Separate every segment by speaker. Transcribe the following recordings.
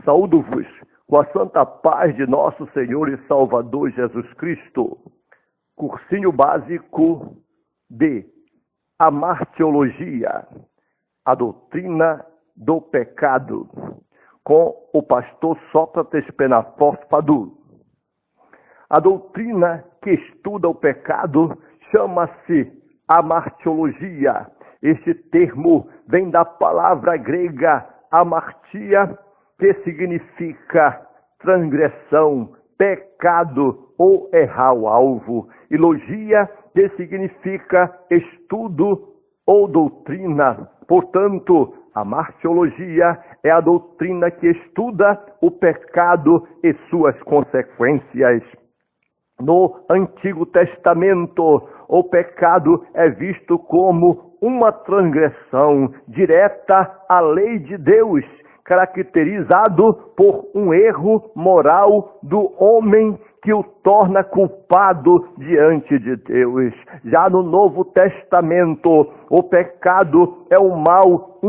Speaker 1: Saúdo-vos com a santa paz de nosso Senhor e Salvador Jesus Cristo. Cursinho básico de Amartiologia, a doutrina do pecado, com o pastor Sócrates Penaforte Padu. A doutrina que estuda o pecado chama-se amartiologia. Este termo vem da palavra grega amartia, que significa transgressão, pecado ou errar o alvo. E logia, que significa estudo ou doutrina. Portanto, a martiologia é a doutrina que estuda o pecado e suas consequências. No Antigo Testamento, o pecado é visto como uma transgressão direta à lei de Deus, caracterizado por um erro moral do homem que o torna culpado diante de Deus. Já no Novo Testamento, o pecado é um mal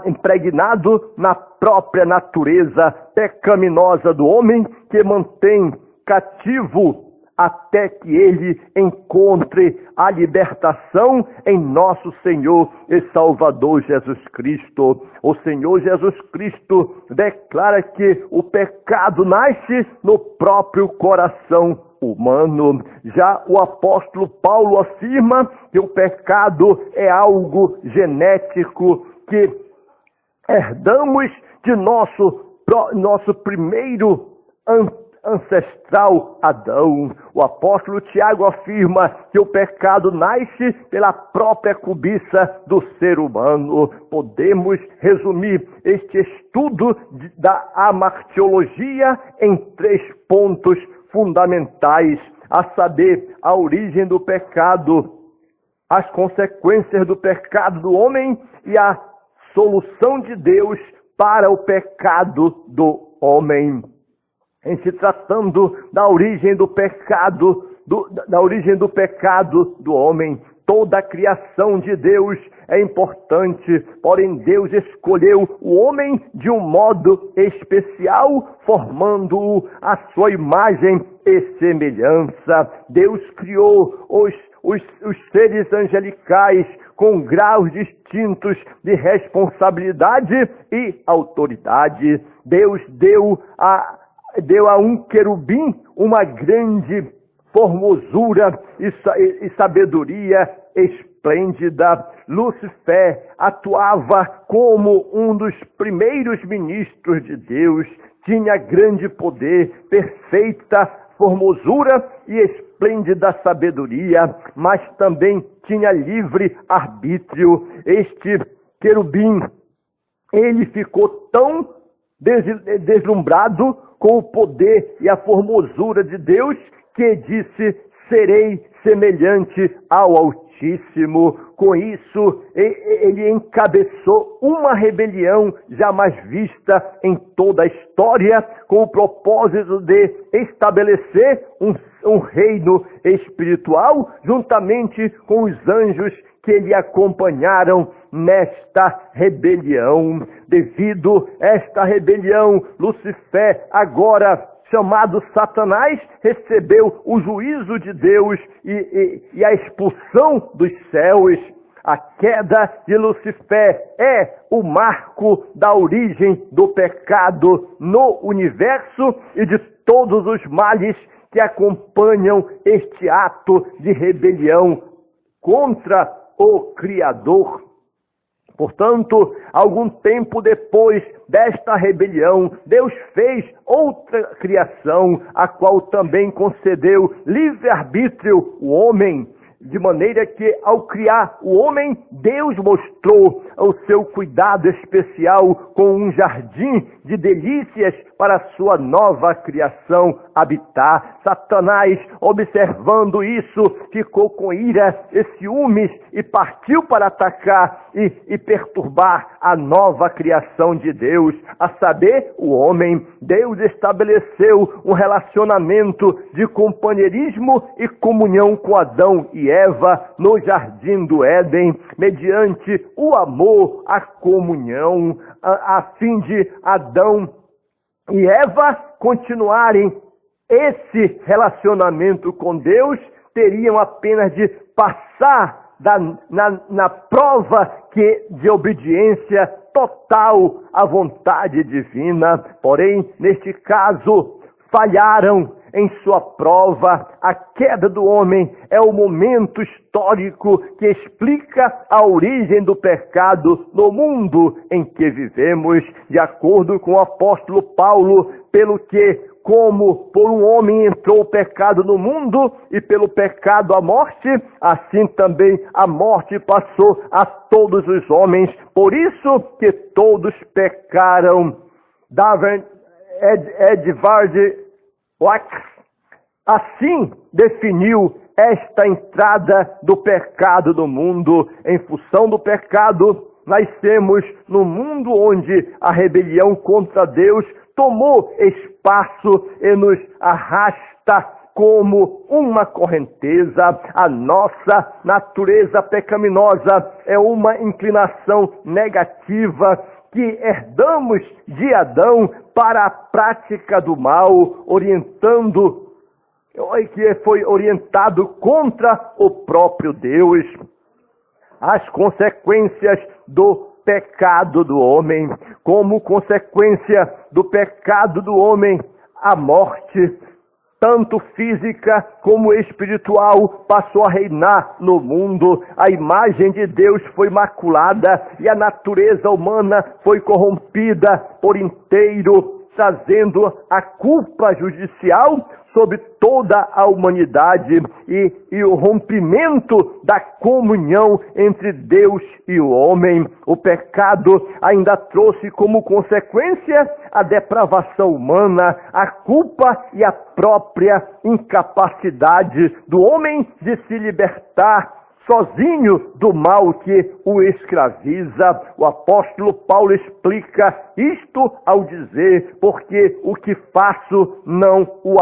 Speaker 1: impregnado na própria natureza pecaminosa do homem, que mantém cativo até que ele encontre a libertação em nosso Senhor e Salvador Jesus Cristo. O Senhor Jesus Cristo declara que o pecado nasce no próprio coração humano. Já o apóstolo Paulo afirma que o pecado é algo genético que herdamos de nosso primeiro ancestral Adão. O apóstolo Tiago afirma que o pecado nasce pela própria cobiça do ser humano. Podemos resumir este estudo da amartiologia em 3 pontos fundamentais, a saber, a origem do pecado, as consequências do pecado do homem e a solução de Deus para o pecado do homem. Em se tratando da origem do pecado, do homem, toda a criação de Deus é importante, porém Deus escolheu o homem de um modo especial, formando-o à sua imagem e semelhança. Deus criou os seres angelicais com graus distintos de responsabilidade e autoridade. Deus deu a um querubim uma grande formosura e sabedoria esplêndida. Lúcifer atuava como um dos primeiros ministros de Deus, tinha grande poder, perfeita formosura e esplêndida sabedoria, mas também tinha livre arbítrio. Este querubim, ele ficou tão deslumbrado com o poder e a formosura de Deus, que disse: serei semelhante ao Altíssimo. Com isso, ele encabeçou uma rebelião jamais vista em toda a história, com o propósito de estabelecer um reino espiritual, juntamente com os anjos que lhe acompanharam nesta rebelião. Devido a esta rebelião, Lúcifer, agora chamado Satanás, recebeu o juízo de Deus e a expulsão dos céus. A queda de Lúcifer é o marco da origem do pecado no universo e de todos os males que acompanham este ato de rebelião contra o Criador. Portanto, algum tempo depois desta rebelião, Deus fez outra criação, a qual também concedeu livre-arbítrio ao homem, de maneira que, ao criar o homem, Deus mostrou o seu cuidado especial com um jardim de delícias para a sua nova criação habitar. Satanás, observando isso, ficou com ira e ciúmes e partiu para atacar e perturbar a nova criação de Deus, a saber, o homem. Deus estabeleceu um relacionamento de companheirismo e comunhão com Adão e Eva no jardim do Éden, mediante o amor, a comunhão, a fim de Adão e Eva continuarem esse relacionamento com Deus, teriam apenas de passar na prova de obediência total à vontade divina. Porém, neste caso, falharam em sua prova. A queda do homem é o momento histórico que explica a origem do pecado no mundo em que vivemos. De acordo com o apóstolo Paulo, pelo que, como por um homem entrou o pecado no mundo, e pelo pecado a morte, assim também a morte passou a todos os homens. Por isso que todos pecaram. Edvard Wax assim definiu esta entrada do pecado no mundo. Em função do pecado, nascemos num mundo onde a rebelião contra Deus tomou espaço e nos arrasta como uma correnteza. A nossa natureza pecaminosa é uma inclinação negativa que herdamos de Adão para a prática do mal, que foi orientado contra o próprio Deus. As consequências do pecado do homem. Como consequência do pecado do homem, a morte, tanto física como espiritual, passou a reinar no mundo. A imagem de Deus foi maculada e a natureza humana foi corrompida por inteiro, trazendo a culpa judicial sobre toda a humanidade e o rompimento da comunhão entre Deus e o homem. O pecado ainda trouxe como consequência a depravação humana, a culpa e a própria incapacidade do homem de se libertar sozinho do mal que o escraviza. O apóstolo Paulo explica isto ao dizer: porque o que faço não o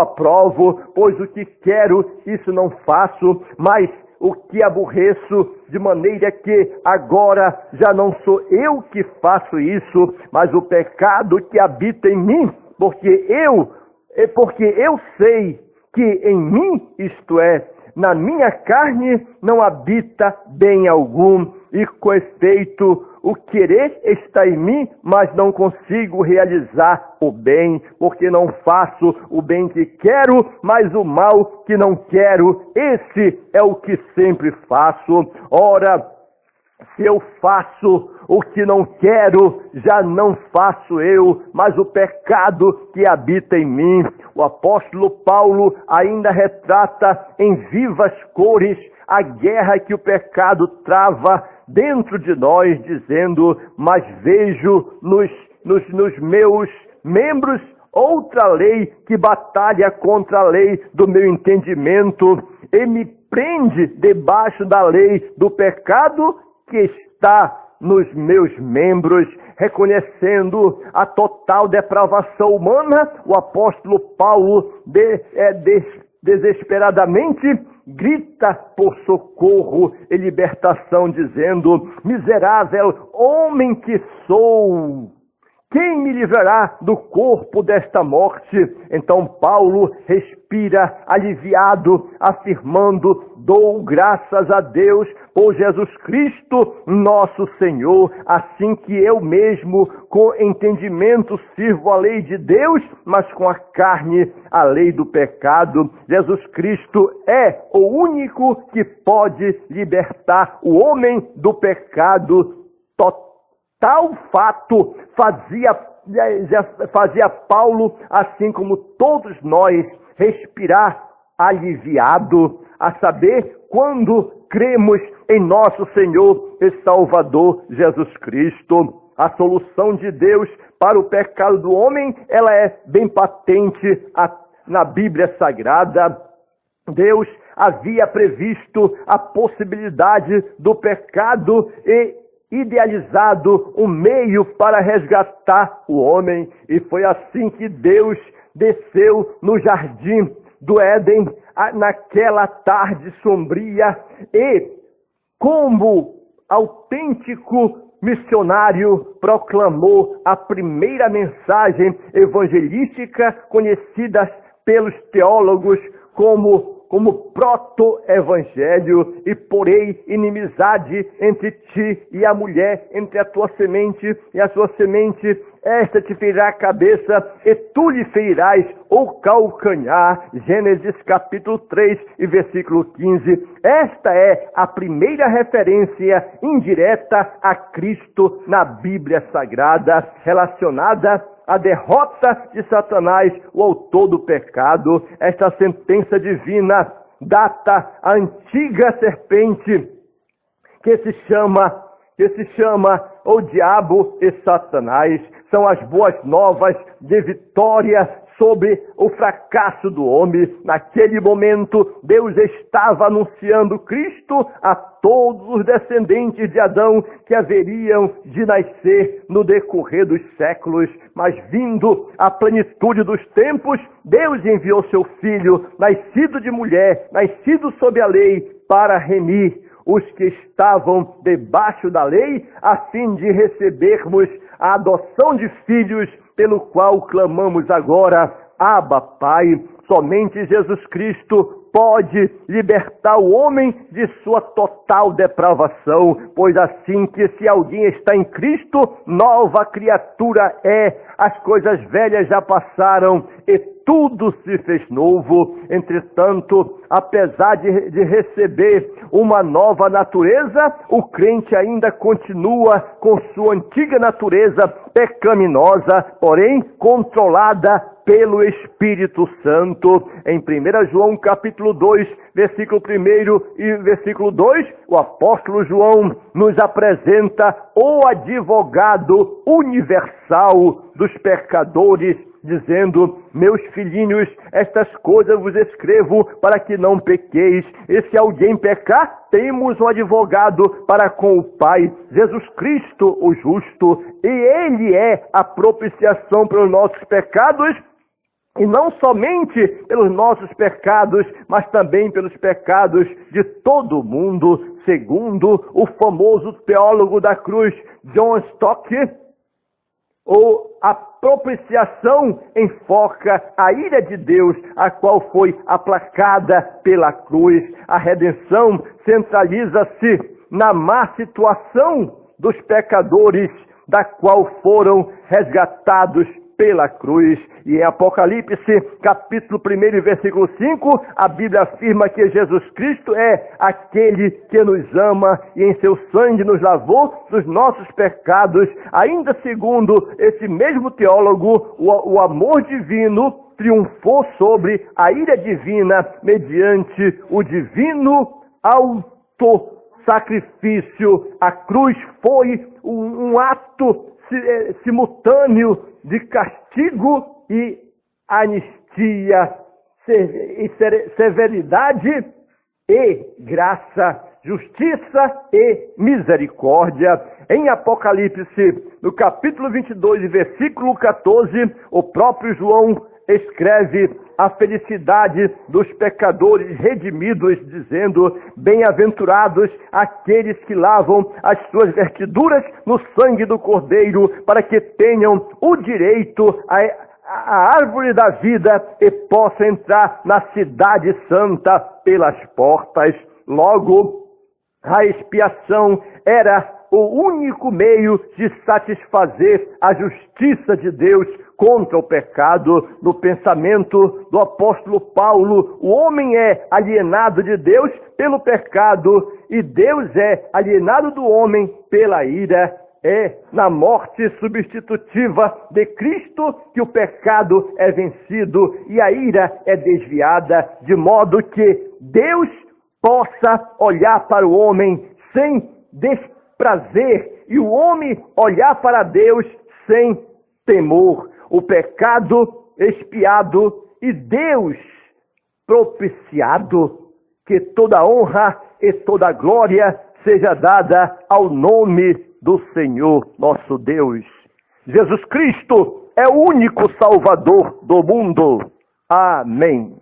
Speaker 1: aprovo, pois o que quero, isso não faço, mas o que aborreço, de maneira que agora já não sou eu que faço isso, mas o pecado que habita em mim, porque eu sei que em mim, isto é, na minha carne, não habita bem algum, e com efeito o querer está em mim, mas não consigo realizar o bem, porque não faço o bem que quero, mas o mal que não quero, esse é o que sempre faço. Ora, se eu faço o que não quero, já não faço eu, mas o pecado que habita em mim. O apóstolo Paulo ainda retrata em vivas cores a guerra que o pecado trava dentro de nós, dizendo: mas vejo nos meus membros outra lei que batalha contra a lei do meu entendimento e me prende debaixo da lei do pecado que está nos meus membros. Reconhecendo a total depravação humana, o apóstolo Paulo desesperadamente grita por socorro e libertação, dizendo: miserável homem que sou, quem me livrará do corpo desta morte? Então Paulo respira aliviado, afirmando: dou graças a Deus por Jesus Cristo, nosso Senhor, assim que eu mesmo, com entendimento, sirvo a lei de Deus, mas com a carne, a lei do pecado. Jesus Cristo é o único que pode libertar o homem do pecado. Tal fato fazia Paulo, assim como todos nós, respirar aliviado, a saber, quando cremos em nosso Senhor e Salvador Jesus Cristo. A solução de Deus para o pecado do homem, ela é bem patente na Bíblia Sagrada. Deus havia previsto a possibilidade do pecado e idealizado um meio para resgatar o homem, e foi assim que Deus desceu no jardim do Éden naquela tarde sombria e, como autêntico missionário proclamou a primeira mensagem evangelística conhecida pelos teólogos como proto-evangelho, e porei inimizade entre ti e a mulher, entre a tua semente e a sua semente. Esta te ferirá a cabeça e tu lhe ferirás o calcanhar. Gênesis capítulo 3 e versículo 15. Esta é a primeira referência indireta a Cristo na Bíblia Sagrada, relacionada à derrota de Satanás, o autor do pecado. Esta sentença divina data a antiga serpente que se chama o diabo e Satanás. São as boas novas de vitória sobre o fracasso do homem. Naquele momento, Deus estava anunciando Cristo a todos os descendentes de Adão que haveriam de nascer no decorrer dos séculos. Mas vindo a plenitude dos tempos, Deus enviou seu Filho, nascido de mulher, nascido sob a lei, para remir os que estavam debaixo da lei, a fim de recebermos a adoção de filhos, pelo qual clamamos agora, Abba, Pai. Somente Jesus Cristo pode libertar o homem de sua total depravação, pois assim que se alguém está em Cristo, nova criatura é. As coisas velhas já passaram e tudo se fez novo. Entretanto, apesar de receber uma nova natureza, o crente ainda continua com sua antiga natureza pecaminosa, porém controlada pelo Espírito Santo. Em 1 João capítulo 2, versículo 1 e versículo 2, o apóstolo João nos apresenta o advogado universal dos pecadores, dizendo: meus filhinhos, estas coisas vos escrevo para que não pequeis. E se alguém pecar, temos um advogado para com o Pai, Jesus Cristo, o justo. E Ele é a propiciação pelos nossos pecados, e não somente pelos nossos pecados, mas também pelos pecados de todo o mundo. Segundo o famoso teólogo da cruz, John Stott, a propiciação enfoca a ira de Deus, a qual foi aplacada pela cruz. A redenção centraliza-se na má situação dos pecadores, da qual foram resgatados pela cruz. E em Apocalipse, capítulo 1, versículo 5, a Bíblia afirma que Jesus Cristo é aquele que nos ama e em seu sangue nos lavou dos nossos pecados. Ainda segundo esse mesmo teólogo, o amor divino triunfou sobre a ira divina mediante o divino autossacrifício. A cruz foi um ato simultâneo de castigo e anistia, severidade e graça, justiça e misericórdia. Em Apocalipse, no capítulo 22, versículo 14, o próprio João escreve a felicidade dos pecadores redimidos, dizendo: bem-aventurados aqueles que lavam as suas vestiduras no sangue do Cordeiro, para que tenham o direito a árvore da vida e possa entrar na cidade santa pelas portas. Logo, a expiação era o único meio de satisfazer a justiça de Deus contra o pecado. No pensamento do apóstolo Paulo, o homem é alienado de Deus pelo pecado e Deus é alienado do homem pela ira. É na morte substitutiva de Cristo que o pecado é vencido e a ira é desviada, de modo que Deus possa olhar para o homem sem desprazer e o homem olhar para Deus sem temor. O pecado expiado e Deus propiciado. Que toda honra e toda glória seja dada ao nome do Senhor nosso Deus. Jesus Cristo é o único Salvador do mundo. Amém.